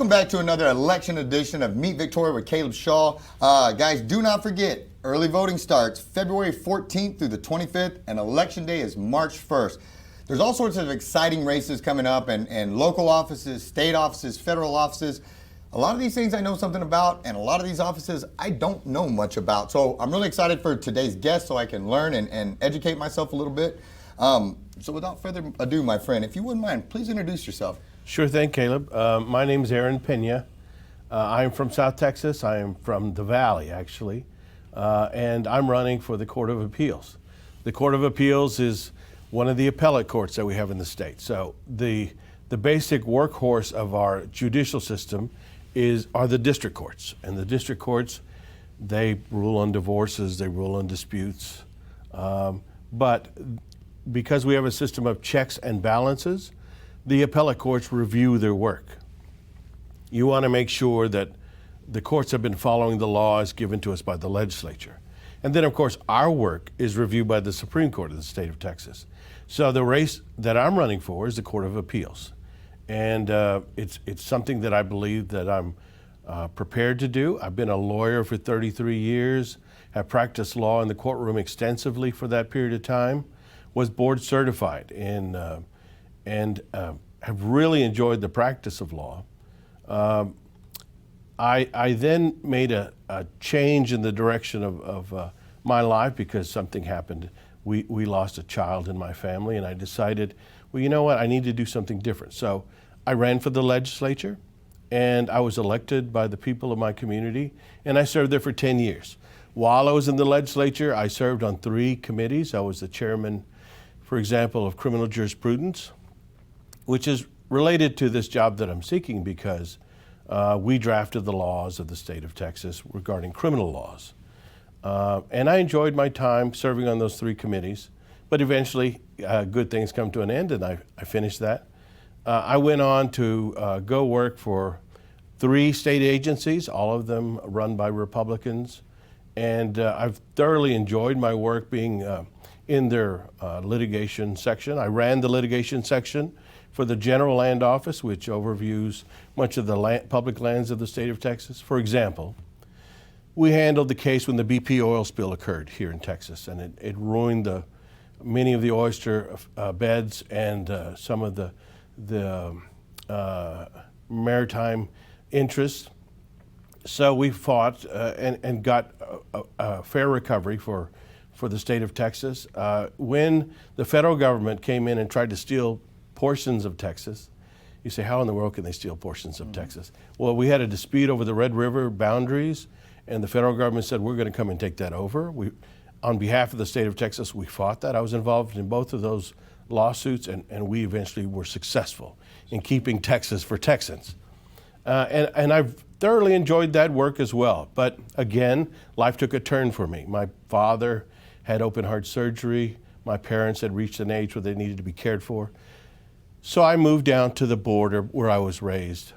Welcome back to another election edition of Meet Victoria with Caleb Shaw. Guys, do not forget, early voting starts February 14th through the 25th, and Election Day is March 1st. There's all sorts of exciting races coming up, and local offices, state offices, federal offices. A lot of these things I know something about, and a lot of these offices I don't know much about. So I'm really excited for today's guest so I can learn and educate myself a little bit. So without further ado, my friend, if you wouldn't mind, please introduce yourself. Sure thing, Caleb. My name is Aaron Pena. I am from South Texas. I am from the Valley, actually, and I'm running for the Court of Appeals. The Court of Appeals is one of the appellate courts that we have in the state. So the basic workhorse of our judicial system are the district courts, and the district courts, they rule on divorces, they rule on disputes, but because we have a system of checks and balances, the appellate courts review their work. You want to make sure that the courts have been following the laws given to us by the legislature. And then, of course, our work is reviewed by the Supreme Court of the state of Texas. So the race that I'm running for is the Court of Appeals. And it's something that I believe that I'm prepared to do. I've been a lawyer for 33 years, have practiced law in the courtroom extensively for that period of time, was board certified and have really enjoyed the practice of law. I then made a change in the direction of my life because something happened. We lost a child in my family, and I decided, well, you know what, I need to do something different. So I ran for the legislature, and I was elected by the people of my community, and I served there for 10 years. While I was in the legislature, I served on 3 committees. I was the chairman, for example, of criminal jurisprudence, which is related to this job that I'm seeking because we drafted the laws of the state of Texas regarding criminal laws. And I enjoyed my time serving on those 3 committees, but eventually good things come to an end, and I finished that. I went on to go work for 3 state agencies, all of them run by Republicans, and I've thoroughly enjoyed my work being in their litigation section. I ran the litigation section for the General Land Office, which overviews much of the public lands of the state of Texas. For example, we handled the case when the BP oil spill occurred here in Texas, and it ruined many of the oyster beds and some of the maritime interests. So we fought and got a fair recovery for the state of Texas. When the federal government came in and tried to steal portions of Texas, you say, how in the world can they steal portions of Texas? Well, we had a dispute over the Red River boundaries, and the federal government said, we're going to come and take that over. On behalf of the state of Texas, we fought that. I was involved in both of those lawsuits, and we eventually were successful in keeping Texas for Texans. And I've thoroughly enjoyed that work as well. But again, life took a turn for me. My father had open heart surgery. My parents had reached an age where they needed to be cared for. So I moved down to the border where I was raised.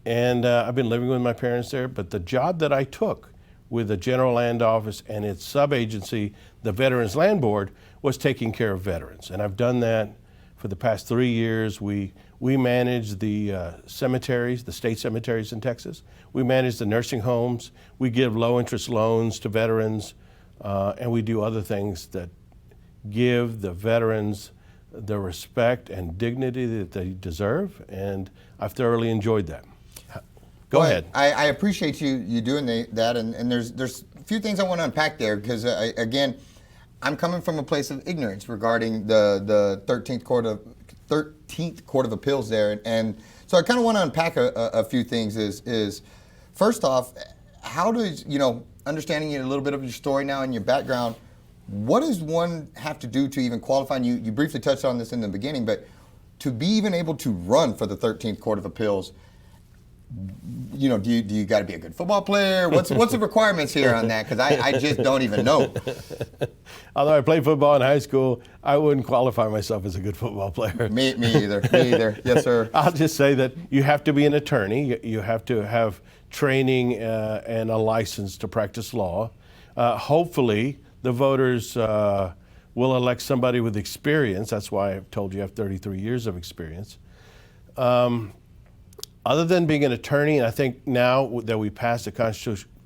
And I've been living with my parents there, but the job that I took with the General Land Office and its sub-agency, the Veterans Land Board, was taking care of veterans. And I've done that for the past 3 years. We manage the cemeteries, the state cemeteries in Texas. We manage the nursing homes. We give low-interest loans to veterans, and we do other things that give the veterans the respect and dignity that they deserve, and I've thoroughly enjoyed that. Go ahead. I appreciate you doing that, and there's a few things I want to unpack there because again, I'm coming from a place of ignorance regarding the 13th Court of Appeals there, and so I kind of want to unpack a few things. Is first off, how does understanding a little bit of your story now and your background, what does one have to do to even qualify? And you briefly touched on this in the beginning, but to be even able to run for the 13th Court of Appeals, do you got to be a good football player? What's the requirements here on that? Because I just don't even know. Although I played football in high school, I wouldn't qualify myself as a good football player. Me either. Me either. Yes, sir. I'll just say that you have to be an attorney. You have to have training and a license to practice law. Hopefully, the voters will elect somebody with experience. That's why I've told you I have 33 years of experience. Other than being an attorney, and I think now that we passed a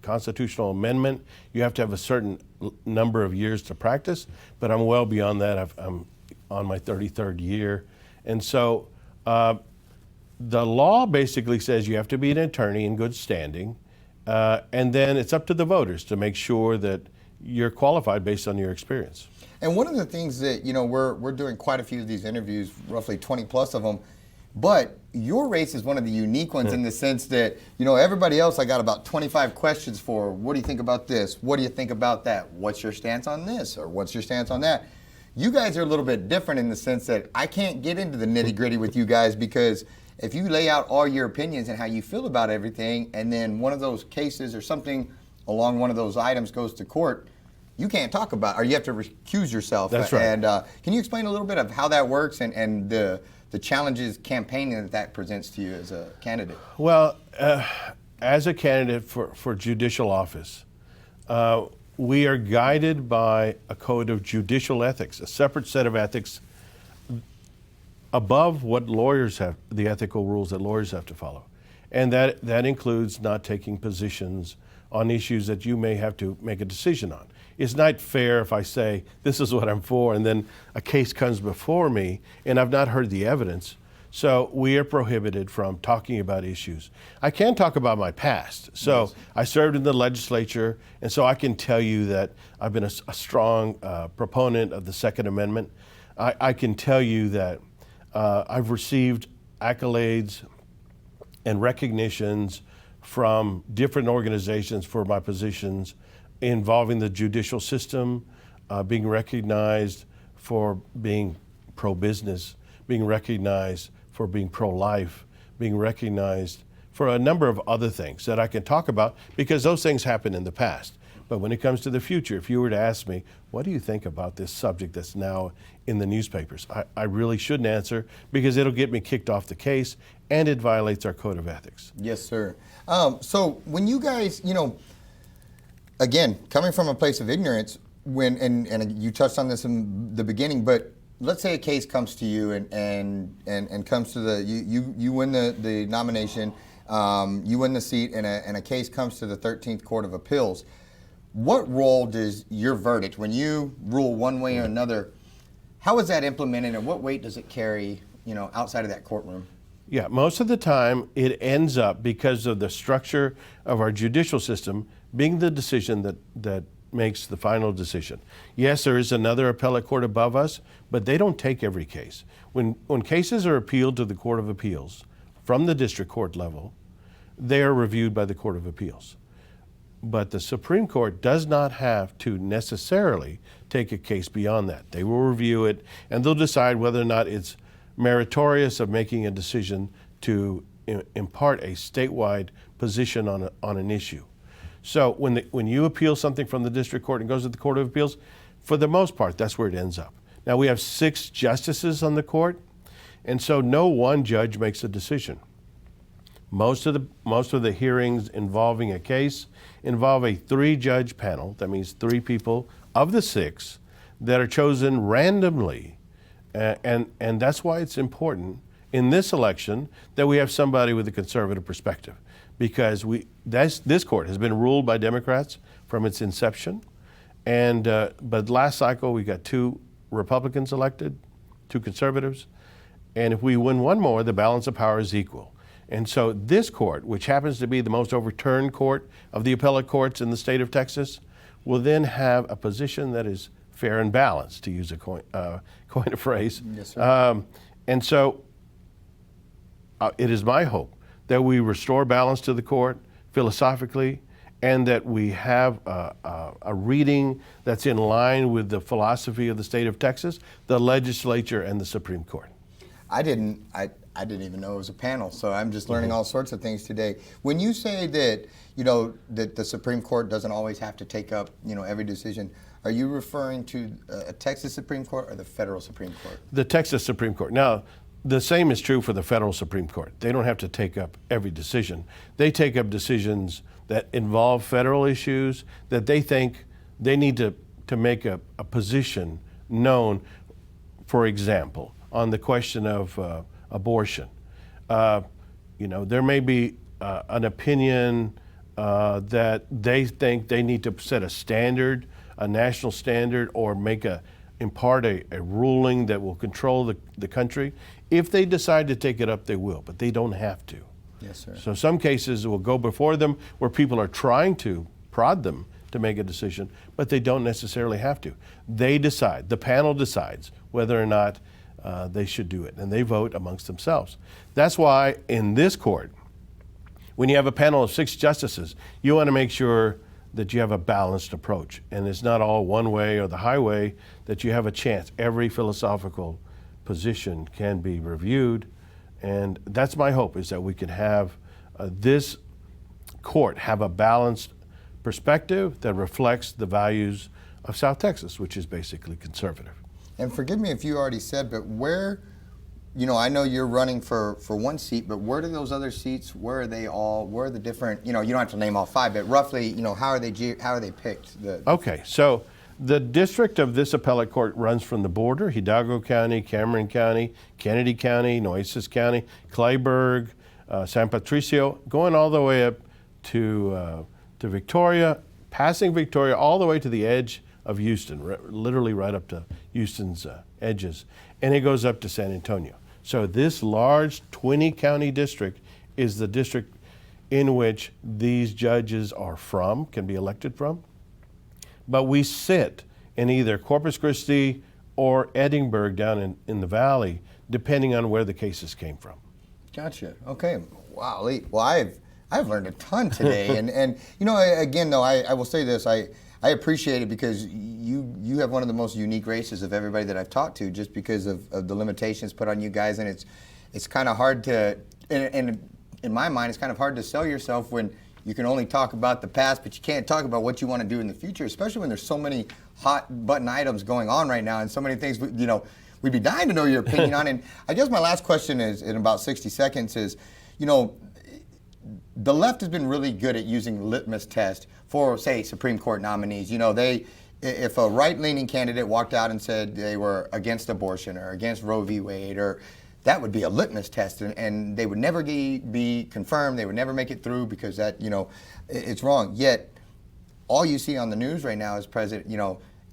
constitutional amendment, you have to have a certain number of years to practice, but I'm well beyond that. I'm on my 33rd year. And so the law basically says you have to be an attorney in good standing, and then it's up to the voters to make sure that you're qualified based on your experience. And one of the things that, we're doing quite a few of these interviews, roughly 20 plus of them, but your race is one of the unique ones in the sense that, everybody else I got about 25 questions for. What do you think about this? What do you think about that? What's your stance on this? Or what's your stance on that? You guys are a little bit different in the sense that I can't get into the nitty gritty with you guys, because if you lay out all your opinions and how you feel about everything, and then one of those cases or something along one of those items goes to court, you can't talk about, or you have to recuse yourself. That's right. And can you explain a little bit of how that works and the challenges campaigning that presents to you as a candidate? Well, as a candidate for judicial office, we are guided by a code of judicial ethics, a separate set of ethics above what lawyers have, the ethical rules that lawyers have to follow. And that includes not taking positions on issues that you may have to make a decision on. It's not fair if I say, this is what I'm for, and then a case comes before me and I've not heard the evidence. So we are prohibited from talking about issues. I can talk about my past. So yes. I served in the legislature, and so I can tell you that I've been a strong proponent of the Second Amendment. I can tell you that I've received accolades and recognitions from different organizations for my positions involving the judicial system, being recognized for being pro-business, being recognized for being pro-life, being recognized for a number of other things that I can talk about, because those things happened in the past. But when it comes to the future, if you were to ask me, what do you think about this subject that's now in the newspapers? I really shouldn't answer, because it'll get me kicked off the case and it violates our code of ethics. Yes, sir. So when you guys, again, coming from a place of ignorance, and you touched on this in the beginning, but let's say a case comes to you and comes to you win the nomination, you win the seat, and a case comes to the 13th Court of Appeals. What role does your verdict, when you rule one way or another, how is that implemented, and what weight does it carry, outside of that courtroom? Yeah, most of the time it ends up, because of the structure of our judicial system, being the decision that makes the final decision. Yes, there is another appellate court above us, but they don't take every case. When cases are appealed to the Court of Appeals from the district court level, they are reviewed by the Court of Appeals. But the Supreme Court does not have to necessarily take a case beyond that. They will review it, and they'll decide whether or not it's meritorious of making a decision to impart a statewide position on an issue. So when you appeal something from the district court and goes to the Court of Appeals, for the most part, that's where it ends up. Now, we have 6 justices on the court, and so no one judge makes a decision. Most of the hearings involving a case involve a 3-judge panel. That means 3 people of the 6 that are chosen randomly, and that's why it's important in this election that we have somebody with a conservative perspective, because this court has been ruled by Democrats from its inception, but last cycle we got 2 Republicans elected, 2 conservatives, and if we win one more, the balance of power is equal. And so this court, which happens to be the most overturned court of the appellate courts in the state of Texas, will then have a position that is fair and balanced, to use a coin of phrase. Yes, sir. And so it is my hope that we restore balance to the court philosophically, and that we have a reading that's in line with the philosophy of the state of Texas, the legislature, and the Supreme Court. I didn't even know it was a panel, so I'm just learning all sorts of things today. When you say that, that the Supreme Court doesn't always have to take up, every decision, are you referring to a Texas Supreme Court or the federal Supreme Court? The Texas Supreme Court. Now, the same is true for the federal Supreme Court. They don't have to take up every decision. They take up decisions that involve federal issues that they think they need to make a position known, for example, on the question of abortion. There may be an opinion that they think they need to set a standard, a national standard, or impart a ruling that will control the country. If they decide to take it up, they will, but they don't have to. Yes, sir. So some cases will go before them where people are trying to prod them to make a decision, but they don't necessarily have to. They decide, the panel decides whether or not they should do it, and they vote amongst themselves. That's why in this court, when you have a panel of 6 justices, you want to make sure that you have a balanced approach, and it's not all one way or the highway, that you have a chance. Every philosophical position can be reviewed, and that's my hope, is that we can have this court have a balanced perspective that reflects the values of South Texas, which is basically conservative. And forgive me if you already said, but where, I know you're running for one seat, but where do those other seats, where are they all, where are the different, you don't have to name all 5, but roughly, how are they picked? Okay, so the district of this appellate court runs from the border, Hidalgo County, Cameron County, Kennedy County, Nueces County, Clayburgh, San Patricio, going all the way up to Victoria, passing Victoria all the way to the edge of Houston, literally right up to Houston's edges, and it goes up to San Antonio. So this large 20-county district is the district in which these judges are from, can be elected from. But we sit in either Corpus Christi or Edinburgh down in the valley, depending on where the cases came from. Gotcha. Okay. Wow, Lee. Well, I've learned a ton today, and again though, I will say this, I appreciate it because you have one of the most unique races of everybody that I've talked to, just because of the limitations put on you guys, and it's kind of hard to, and in my mind, it's kind of hard to sell yourself when you can only talk about the past, but you can't talk about what you want to do in the future, especially when there's so many hot button items going on right now and so many things, we'd be dying to know your opinion on. And I guess my last question is, in about 60 seconds, is, the left has been really good at using litmus test for, say, Supreme Court nominees. If a right-leaning candidate walked out and said they were against abortion or against Roe v. Wade, that would be a litmus test, and they would never be confirmed. They would never make it through because that, it's wrong. Yet, all you see on the news right now is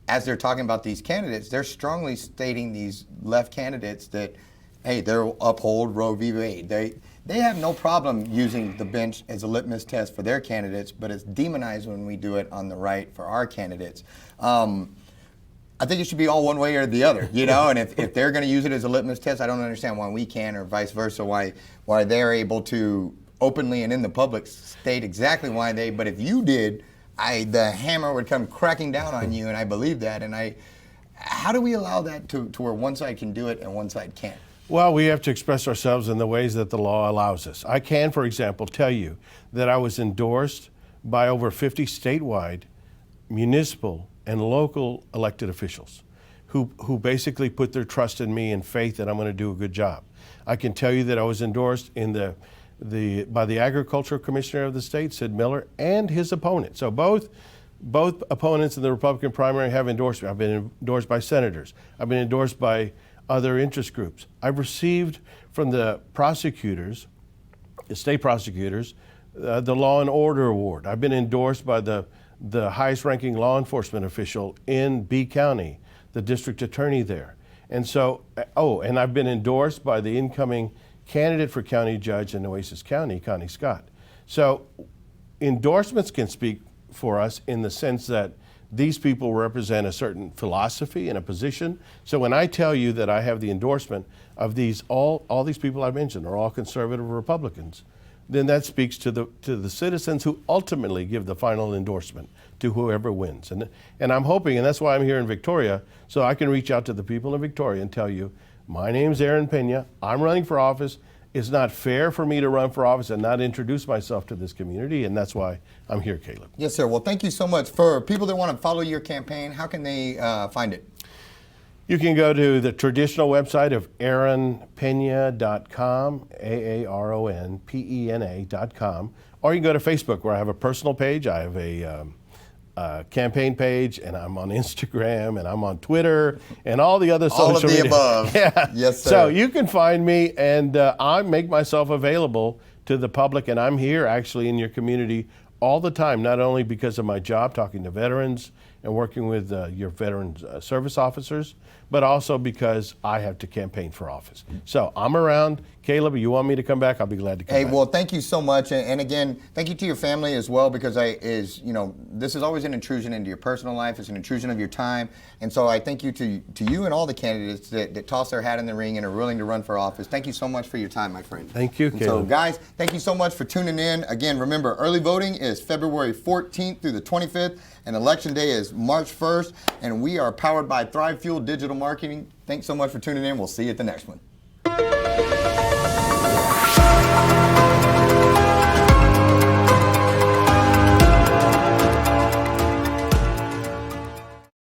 as they're talking about these candidates, they're strongly stating, these left candidates, that, hey, they'll uphold Roe v. Wade. They have no problem using the bench as a litmus test for their candidates, but it's demonized when we do it on the right for our candidates. I think it should be all one way or the other, and if they're going to use it as a litmus test, I don't understand why we can, or vice versa, why they're able to openly and in the public state exactly why but if you did, the hammer would come cracking down on you, and I believe that. And how do we allow that to where one side can do it and one side can't? Well, we have to express ourselves in the ways that the law allows us. I can, for example, tell you that I was endorsed by over 50 statewide, municipal, and local elected officials who basically put their trust in me and faith that I'm going to do a good job. I can tell you that I was endorsed by the Agricultural Commissioner of the state, Sid Miller, and his opponent. So both opponents in the Republican primary have endorsed me. I've been endorsed by senators. I've been endorsed by other interest groups. I've received from the prosecutors, the state prosecutors, the Law and Order Award. I've been endorsed by the highest ranking law enforcement official in B County, the district attorney there. And so, and I've been endorsed by the incoming candidate for county judge in Nueces County, Connie Scott. So endorsements can speak for us in the sense that these people represent a certain philosophy and a position. So when I tell you that I have the endorsement of all these people I mentioned are all conservative Republicans, then that speaks to the citizens who ultimately give the final endorsement to whoever wins. And I'm hoping, and that's why I'm here in Victoria, so I can reach out to the people in Victoria and tell you, my name's Aaron Pena, I'm running for office. It's not fair for me to run for office and not introduce myself to this community, and that's why I'm here, Caleb. Yes, sir. Well, thank you so much. For people that want to follow your campaign, how can they find it? You can go to the traditional website of aaronpena.com, AARONPENA.com, or you can go to Facebook, where I have a personal page. I have a campaign page, and I'm on Instagram, and I'm on Twitter, and all the other social media. All of the above. Yeah. Yes, sir. So you can find me, and I make myself available to the public. And I'm here actually in your community all the time, not only because of my job talking to veterans and working with your veteran service officers, but also because I have to campaign for office. So I'm around. Caleb, you want me to come back? I'll be glad to come back. Well, thank you so much, and again, thank you to your family as well, because this is always an intrusion into your personal life. It's an intrusion of your time, and so I thank you to you and all the candidates that toss their hat in the ring and are willing to run for office. Thank you so much for your time, my friend. Thank you, And Caleb. so, guys, thank you so much for tuning in. Again, remember, early voting is February 14th through the 25th, and Election Day is March 1st, and we are powered by ThriveFuel Digital Marketing. Thanks so much for tuning in. We'll see you at the next one.